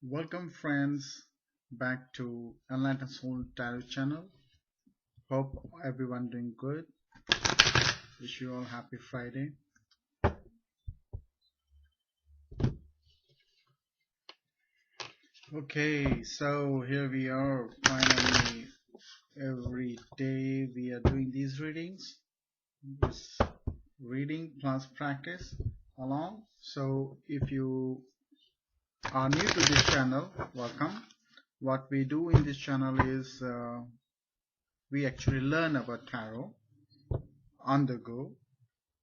Welcome friends back to Enlightened Soul Tarot channel. Hope everyone doing good. Wish you all happy Friday. Okay, so here we are finally. Every day we are doing these readings. This reading plus practice along. So if you are new to this channel, welcome. What we do in this channel is we actually learn about tarot on the go.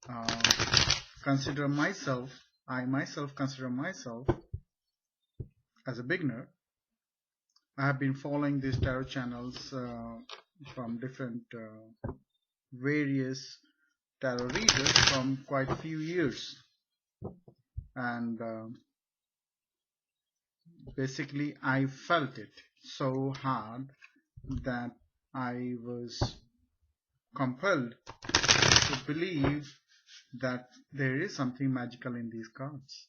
I myself consider myself as a beginner. I have been following these tarot channels from different various tarot readers from quite a few years, and basically I felt it so hard that I was compelled to believe that there is something magical in these cards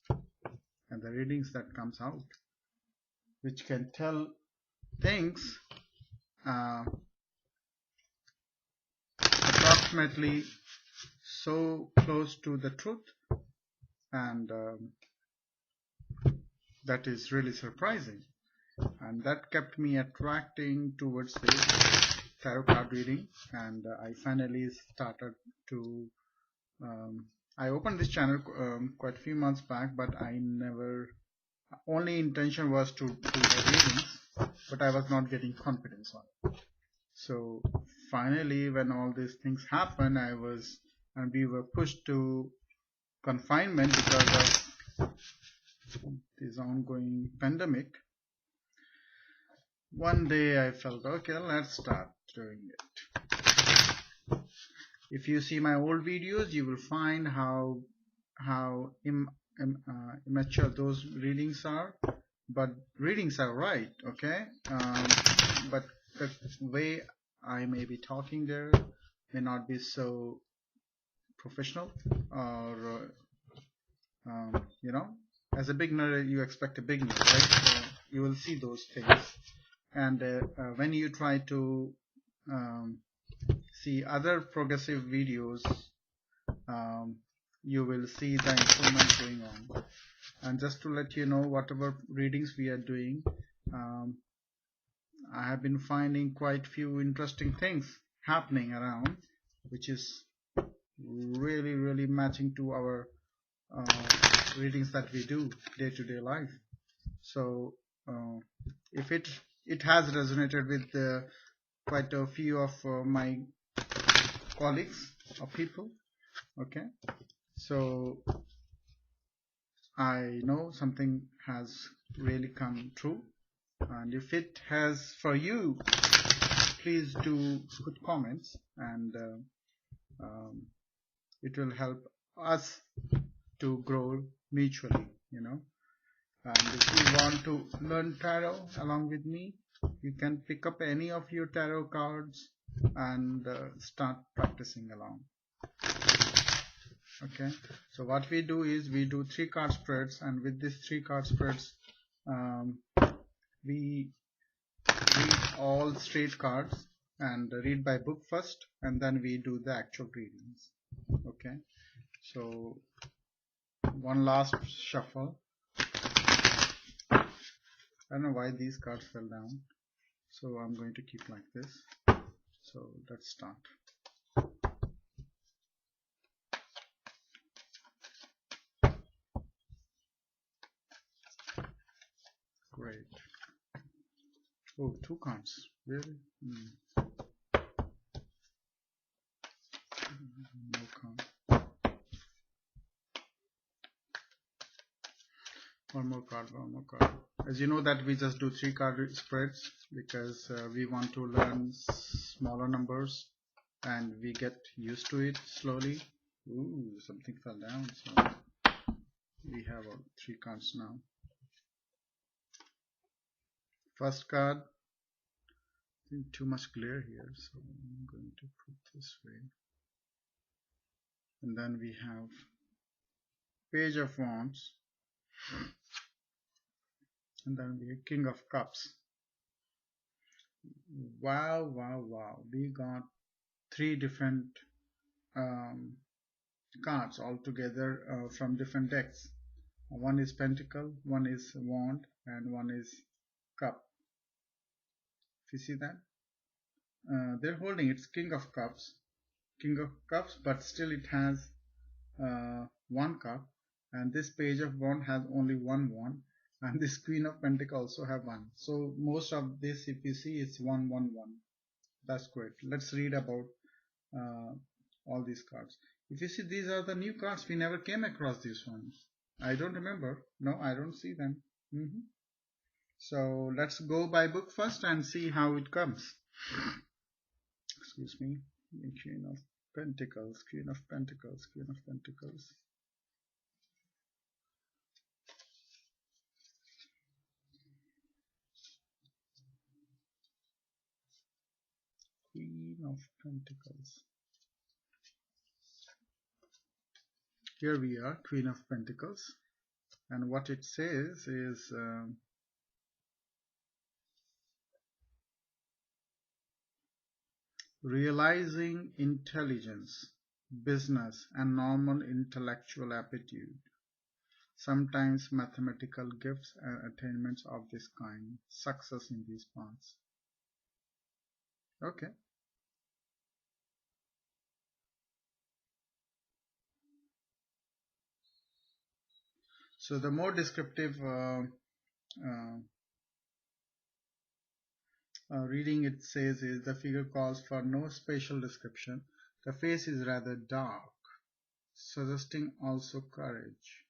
and the readings that comes out, which can tell things approximately so close to the truth, and that is really surprising, and that kept me attracting towards this tarot card reading. And I finally started to I opened this channel quite a few months back, but I never, only intention was to do the readings, but I was not getting confidence on it. So finally, when all these things happened, we were pushed to confinement because of this ongoing pandemic. One day I felt, okay, let's start doing it. If you see my old videos, you will find how immature those readings are, but readings are right, okay? But the way I may be talking there may not be so professional, or as a beginner you expect a beginner, right? So you will see those things, and when you try to see other progressive videos, you will see the improvement going on. And just to let you know, whatever readings we are doing, I have been finding quite few interesting things happening around, which is really matching to our readings that we do day-to-day life. So if it has resonated with quite a few of my colleagues or people, okay, so I know something has really come true. And if it has for you, please do put comments, and it will help us to grow mutually, And if you want to learn tarot along with me, you can pick up any of your tarot cards and start practicing along. Okay, so what we do is we do 3 card spreads, and with these 3 card spreads we read all straight cards and read by book first, and then we do the actual readings. Okay, so one last shuffle. I don't know why these cards fell down, so I'm going to keep like this. So let's start. Great. Oh, 2 cards. Really? No card. One more card. As you know that we just do 3 card spreads because we want to learn smaller numbers and we get used to it slowly. Ooh, something fell down, so we have 3 cards now. First card, I think too much glare here, so I'm going to put this way. And then we have Page of Wands, And then we have King of Cups. Wow, wow, wow. We got three different um, cards altogether from different decks. One is Pentacle, one is Wand, and one is Cup. If you see that, they're holding it's King of Cups, but still it has one cup, and this Page of Wand has only one wand, and this Queen of Pentacles also have one. So most of this, if you see, it's 111. That's great. Let's read about uh, all these cards. If you see, these are the new cards. We never came across these ones. I don't remember. No, I don't see them. So let's go by book first and see how it comes. Excuse me. Queen of Pentacles, Queen of Pentacles, Queen of Pentacles. Queen of Pentacles. Here we are, Queen of Pentacles. And what it says is realizing intelligence, business, and normal intellectual aptitude. Sometimes mathematical gifts and attainments of this kind. Success in these paths. Okay. So the more descriptive reading it says is the figure calls for no special description. The face is rather dark, suggesting also courage,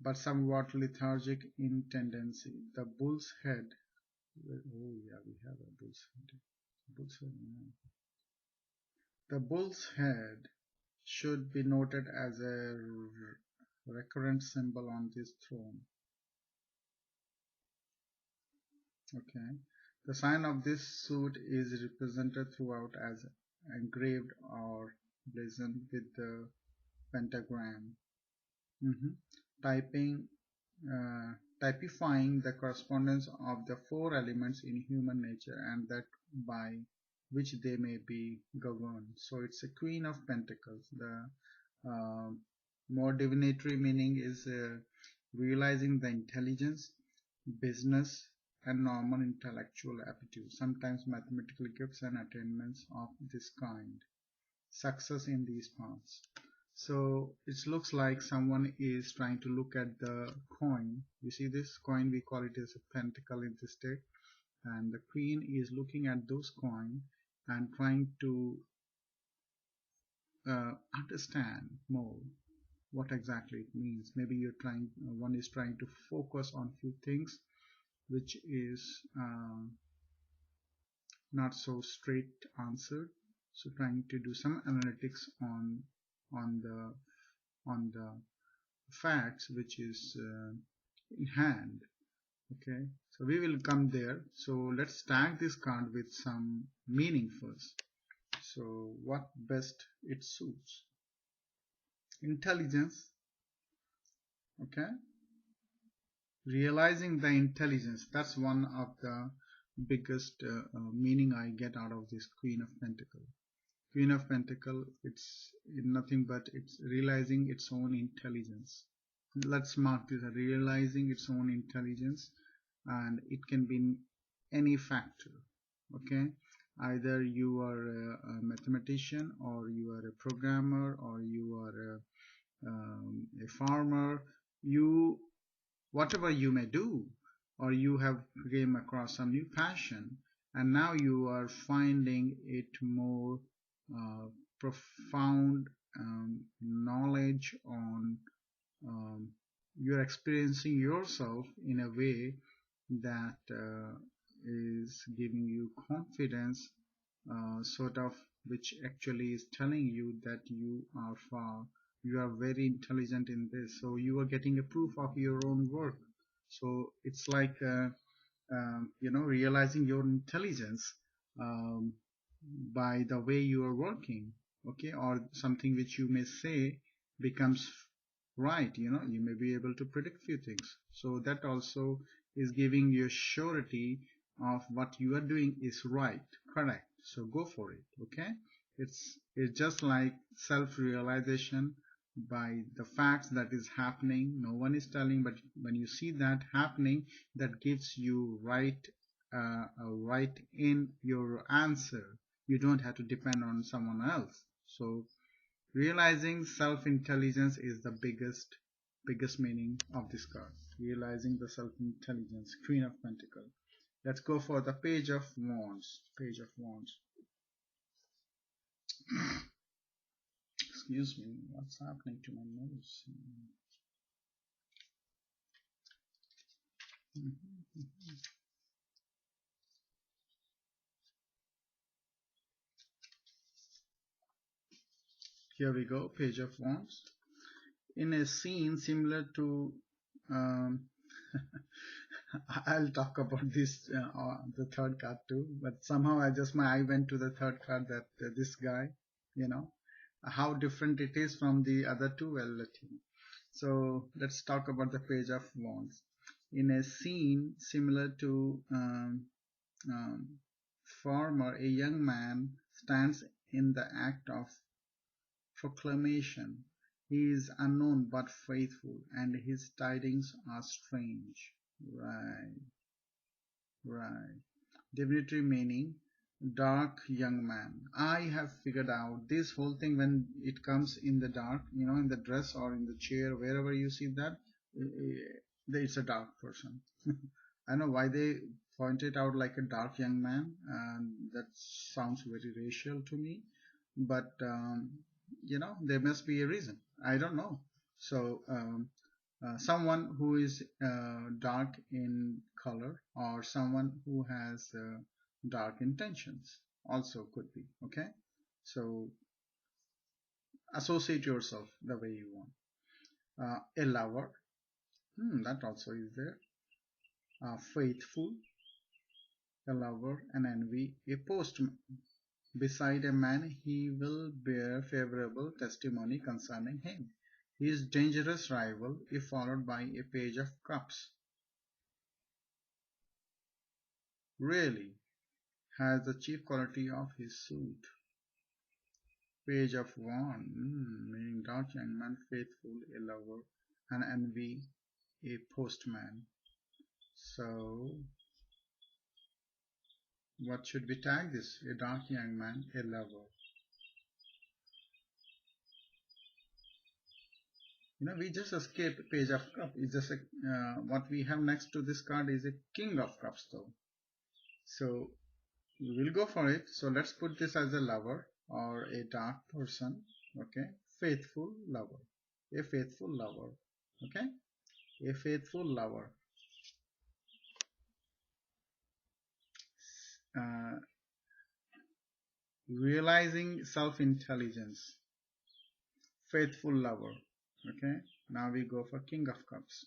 but somewhat lethargic in tendency. The bull's head. Oh yeah, we have a bull's head. The bull's head should be noted as a recurrent symbol on this throne. Okay. The sign of this suit is represented throughout as engraved or blazoned with the pentagram. Typifying the correspondence of the four elements in human nature and that by which they may be governed. So it's a Queen of Pentacles. The more divinatory meaning is realizing the intelligence, business, and normal intellectual aptitude, sometimes mathematical gifts and attainments of this kind. Success in these paths. So it looks like someone is trying to look at the coin. You see this coin, we call it as a pentacle in this deck, and the queen is looking at those coins and trying to understand more what exactly it means. Maybe you're trying, one is trying to focus on few things which is not so straight answered. So trying to do some analytics on the facts which is in hand. Okay, so we will come there. So let's tag this card with some meaning first. So what best it suits? Intelligence. Okay, realizing the intelligence, that's one of the biggest meaning I get out of this Queen of Pentacles. Queen of Pentacles, it's nothing but it's realizing its own intelligence. Let's mark this, realizing its own intelligence, and it can be any factor. Okay, either you are a mathematician, or you are a programmer, or you are a farmer, you whatever you may do, or you have came across some new passion and now you are finding it more profound knowledge on you're experiencing yourself in a way that is giving you confidence, sort of, which actually is telling you that you are very intelligent in this, so you are getting a proof of your own work. So it's like realizing your intelligence by the way you are working. Okay, or something which you may say becomes right. You know, you may be able to predict few things. So that also is giving you surety of what you are doing is right, correct. So go for it. Okay. It's just like self-realization by the facts that is happening. No one is telling, but when you see that happening, that gives you right in your answer. You don't have to depend on someone else. So realizing self-intelligence is the biggest meaning of this card. Realizing the self-intelligence, Queen of Pentacles. Let's go for the Page of Wands. Page of Wands. Excuse me, what's happening to my nose? Here we go, Page of Wands. In a scene similar to um, I'll talk about this the third card too, but somehow my eye went to the third card, that this guy, you know, how different it is from the other two. I'll let you know. So let's talk about the Page of Wands. In a scene similar to former, a young man stands in the act of proclamation. He is unknown but faithful, and his tidings are strange. Right, right. Divinatory meaning, dark young man. I have figured out this whole thing when it comes in the dark, you know, in the dress or in the chair, wherever you see that, it's a dark person. I don't know why they point it out like a dark young man, and that sounds very racial to me, but you know, there must be a reason. I don't know. So someone who is dark in color, or someone who has dark intentions also could be. Okay, so associate yourself the way you want. A lover, that also is there. Faithful, a lover, an envy, a postman. Beside a man, he will bear favorable testimony concerning him. His dangerous rival, if followed by a Page of Cups, really has the chief quality of his suit. Page of Wands, meaning dark young man, faithful, a lover, an envy, a postman. So, what should we tag this? A dark young man, a lover. You know, we just escaped Page of Cups. It's just what we have next to this card is a King of Cups, though. So we will go for it. So let's put this as a lover or a dark person. Okay, faithful lover, a faithful lover. Okay, a faithful lover. Uh, realizing self-intelligence, faithful lover. Okay, now we go for King of Cups.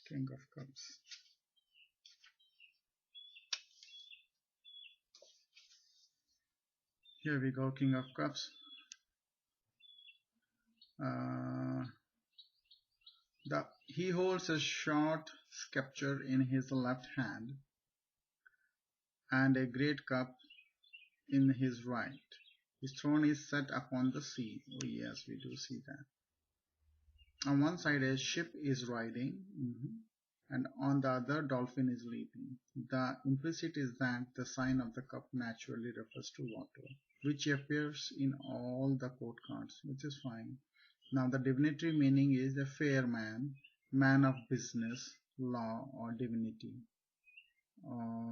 King of Cups. Here we go, King of Cups. He holds a short scepter in his left hand and a great cup in his right. His throne is set upon the sea. Oh yes, we do see that. On one side a ship is riding, and on the other dolphin is leaping. The implicit is that the sign of the cup naturally refers to water, which appears in all the court cards, which is fine. Now the divinatory meaning is a fair man, man of business, law or divinity,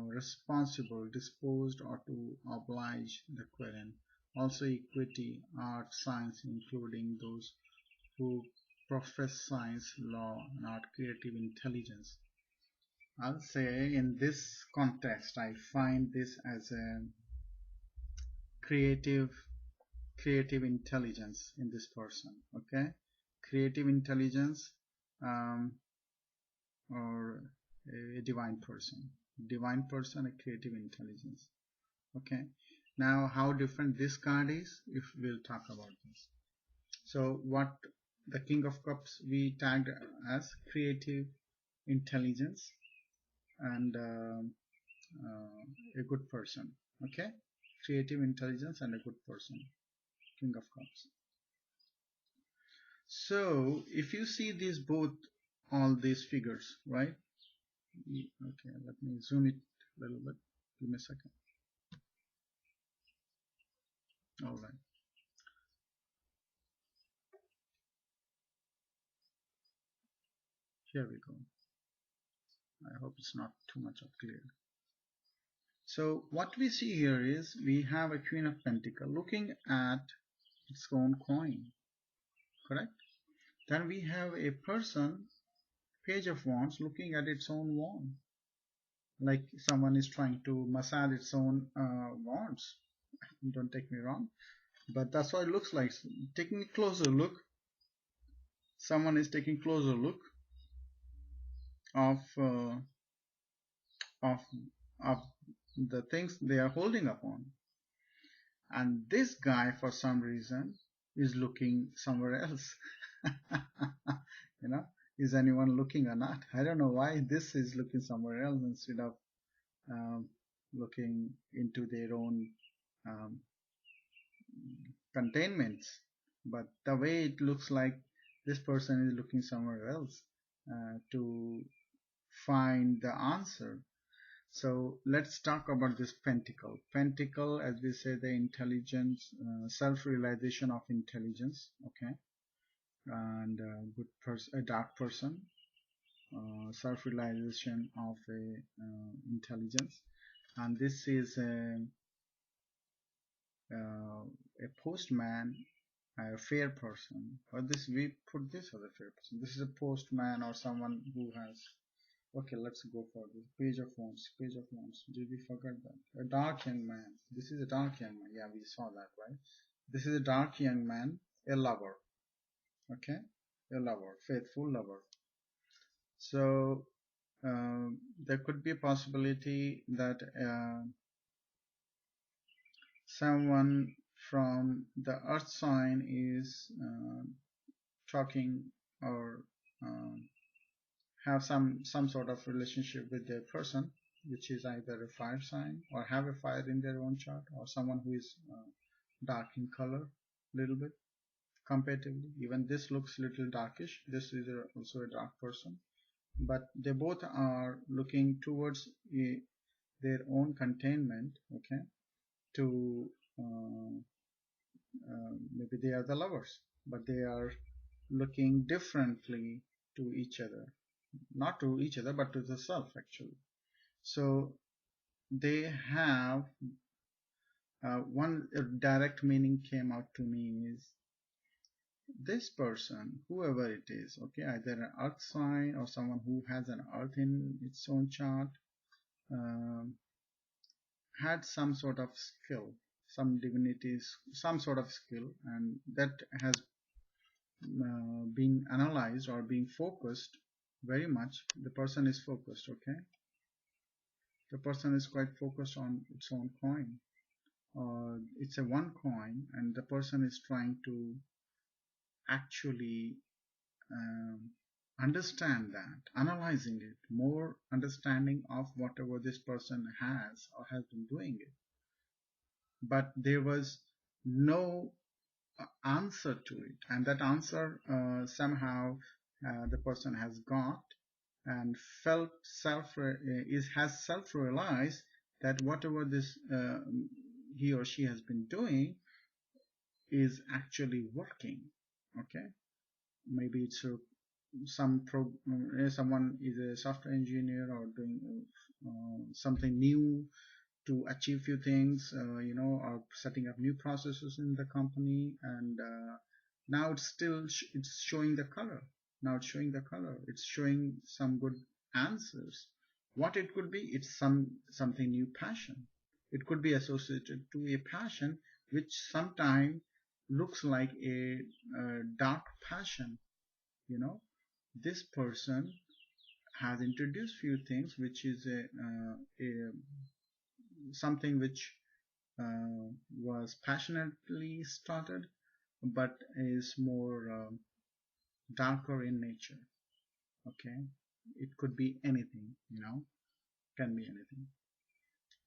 responsible, disposed or to oblige the querent. Also equity, art, science, including those who profess science, law, and art, creative intelligence. I'll say in this context, I find this as a creative intelligence in this person. Okay, creative intelligence, or a divine person, a creative intelligence. Okay, Now, how different this card is, if we'll talk about this. So what the King of Cups we tagged as creative intelligence and a good person. Okay, creative intelligence and a good person, King of Cups. So if you see these both, all these figures, right? Okay, let me zoom it a little bit. Give me a second. All right. Here we go. I hope it's not too much of clear. So what we see here is we have a Queen of Pentacles looking at its own coin, correct? Then we have a person, Page of Wands, looking at its own wand, like someone is trying to massage its own wands. Don't take me wrong, but that's what it looks like. Taking a closer look, someone is taking closer look of of of the things they are holding upon, and this guy for some reason is looking somewhere else. You know, is anyone looking or not? I don't know why this is looking somewhere else instead of looking into their own um, containments, but the way it looks like this person is looking somewhere else to find the answer. So let's talk about this pentacle. Pentacle, as we say, the intelligence, self-realization of intelligence, okay, and good person, a dark person, self-realization of intelligence, and this is a postman, a fair person, or this we put this as a fair person. This is a postman or someone who has. Okay, let's go for this. Page of Wands. Page of Wands. Did we forget that? A dark young man. This is a dark young man. Yeah, we saw that, right? This is a dark young man, a lover. Okay, a lover, faithful lover. So there could be a possibility that someone from the earth sign is talking or have some sort of relationship with their person, which is either a fire sign or have a fire in their own chart, or someone who is dark in color a little bit comparatively. Even this looks a little darkish. This is also a dark person, but they both are looking towards their own containment, okay, to maybe they are the lovers, but they are looking differently to each other, not to each other but to the self actually. So they have one direct meaning came out to me is this person, whoever it is, okay, either an earth sign or someone who has an earth in its own chart, um, had some sort of skill, some divinities, some sort of skill, and that has being analyzed or being focused very much. The person is focused, okay, the person is quite focused on its own coin, or it's a one coin, and the person is trying to actually um, understand that, analyzing it, more understanding of whatever this person has or has been doing it, but there was no answer to it, and that answer somehow the person has got and felt has self-realized that whatever this he or she has been doing is actually working. Okay, maybe it's someone is a software engineer or doing something new to achieve few things, or setting up new processes in the company, and now it's showing the color. Now it's showing the color. It's showing some good answers. What it could be, it's something new, passion. It could be associated to a passion which sometimes looks like a dark passion. This person has introduced few things which is a something which was passionately started, but is more darker in nature. Okay, it could be anything, can be anything.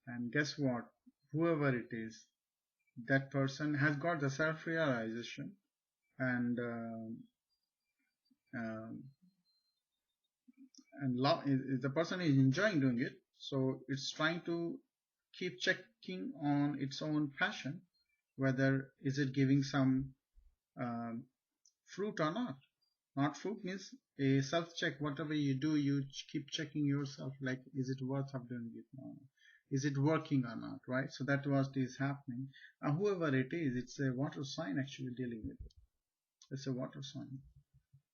And guess what? Whoever it is, that person has got the self-realization, and um, the person is enjoying doing it, so it's trying to keep checking on its own passion, whether is it giving some um, fruit or not. Not fruit means a self-check. Whatever you do, you keep checking yourself, like, is it worth of doing it or not? Is it working or not, right? So that what is happening. Whoever it is, it's a water sign actually dealing with it. It's a water sign.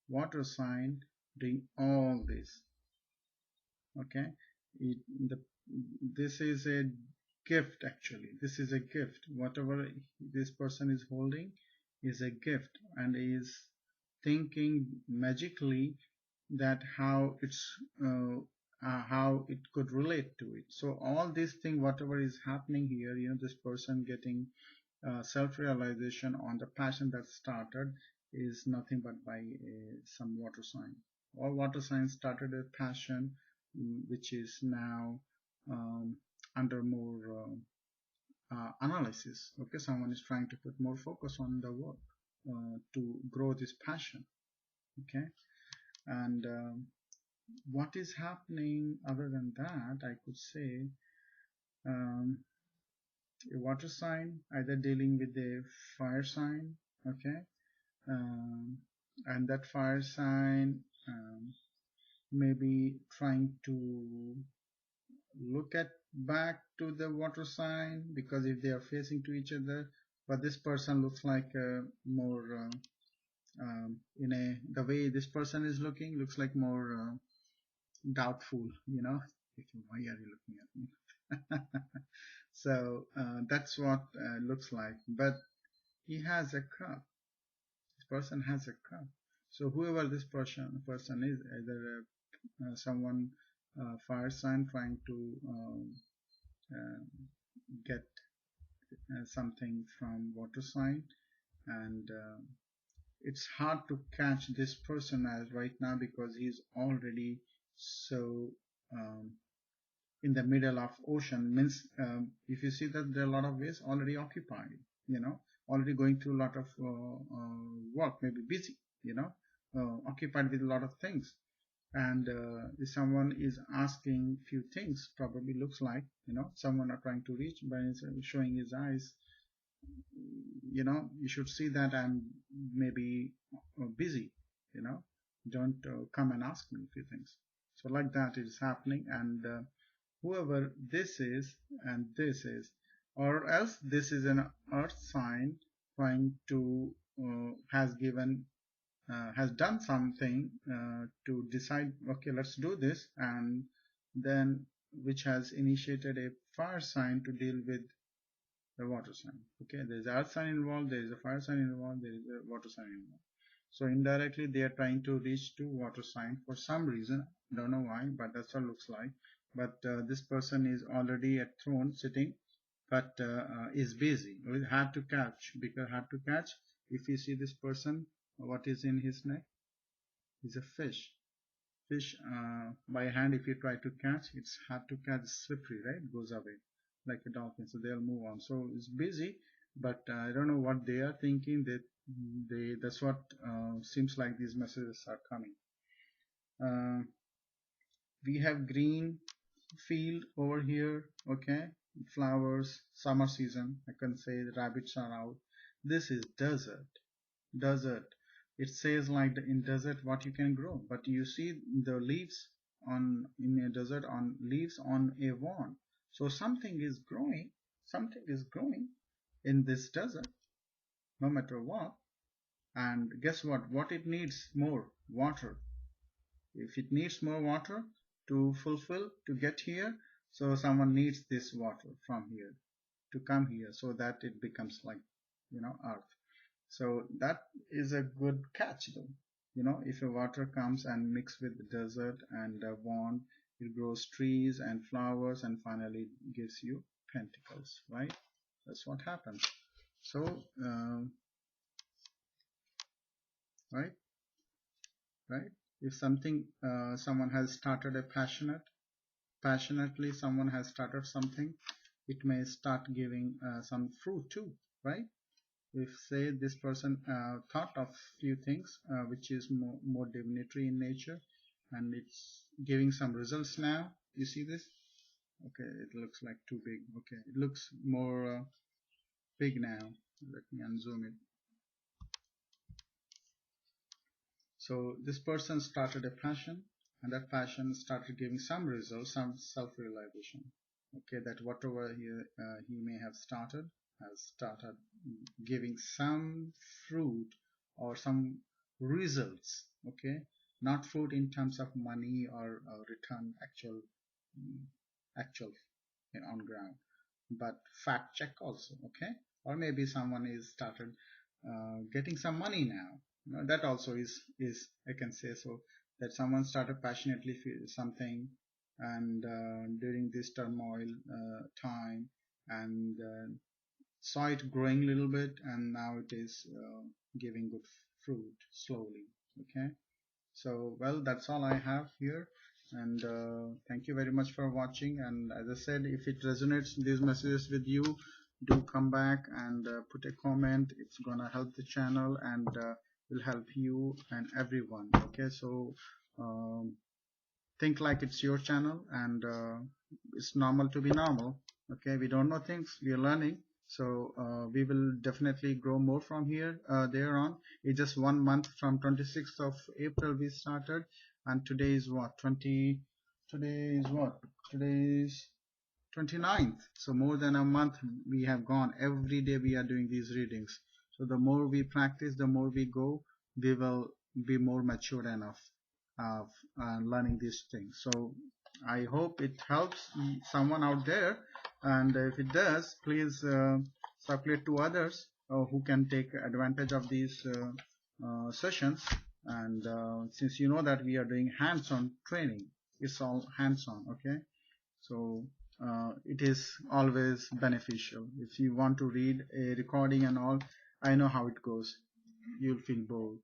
Water sign doing all this. Okay, this is a gift. Actually, this is a gift. Whatever this person is holding is a gift, and is thinking magically that how it could relate to it. So all this thing, whatever is happening here, this person getting self-realization on the passion that started is nothing but by some water sign. All water signs started a passion, which is now under more analysis. Okay, someone is trying to put more focus on the work to grow this passion. Okay, and what is happening other than that, I could say, um, a water sign either dealing with a fire sign. Okay, and that fire sign maybe trying to look at back to the water sign, because if they are facing to each other, but this person looks like more the way this person is looking looks like more doubtful, why are you looking at me? So that's what looks like, but he has a cup. This person has a cup. So whoever this person is, either someone fire sign trying to uh, get something from water sign, and it's hard to catch this person as right now, because he's already so in the middle of ocean. Means if you see that there are a lot of ways already occupied, already going through a lot of work, maybe busy, occupied with a lot of things. And if someone is asking few things, probably looks like, someone are trying to reach, but is showing his eyes, you should see that I'm maybe busy, don't come and ask me a few things. So like that is happening. And whoever this is, and this is, or else this is an earth sign trying to has done something to decide, okay, let's do this, and then which has initiated a fire sign to deal with the water sign. Okay, there is earth sign involved, there is a fire sign involved, there is a water sign involved. So indirectly they are trying to reach to water sign for some reason. Don't know why, but that's what it looks like. But this person is already at throne sitting, but is busy. Hard to catch, because hard to catch. If you see this person, what is in his neck is a fish. Fish by hand, if you try to catch, it's hard to catch, slippery, right? It goes away like a dolphin, so they'll move on. So it's busy, but I don't know what they are thinking. That's what seems like these messages are coming. We have green field over here. Okay, flowers, summer season. I can say the rabbits are out. This is desert. It says like in desert what you can grow, but you see the leaves in a desert on leaves on a wand. So something is growing in this desert, no matter what. And guess what it needs more? Water. If it needs more water to fulfill, to get here, so someone needs this water from here to come here, so that it becomes like, earth. So that is a good catch though. If a water comes and mix with the desert and wand, it grows trees and flowers, and finally gives you pentacles, right? That's what happens. So right, if something someone has started a passionately someone has started something, it may start giving some fruit too, right? If say this person thought of few things which is more divinatory in nature, and it's giving some results now. You see this? Okay, it looks like too big. Okay, it looks more big now. Let me unzoom it. So this person started a passion, and that passion started giving some results, some self-realization. Okay, that whatever he may have started has started giving some fruit or some results. Okay, not fruit in terms of money or return actual on ground, but fact check also. Okay, or maybe someone is started getting some money now. That also is I can say so, that someone started passionately feel something, and during this turmoil time, and saw it growing a little bit, and now it is giving good fruit slowly. Okay, so well, that's all I have here, and thank you very much for watching. And as I said, if it resonates these messages with you, do come back and put a comment. It's gonna help the channel, and will help you and everyone. Okay, so think like it's your channel, and it's normal to be normal. Okay, we don't know things, we are learning. So we will definitely grow more from here there on. It's just 1 month. From 26th of April we started, and today is what, today is 29th. So more than a month we have gone. Every day we are doing these readings. So the more we practice, the more we go, we will be more mature enough of learning these things. So I hope it helps someone out there, and if it does, please circulate to others who can take advantage of these sessions. And since you know that we are doing hands-on training, it's all hands-on. Okay, so it is always beneficial. If you want to read a recording and all, I know how it goes. You'll feel bored.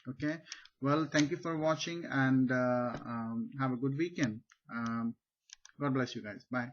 Okay, well, thank you for watching, and have a good weekend. God bless you guys. Bye.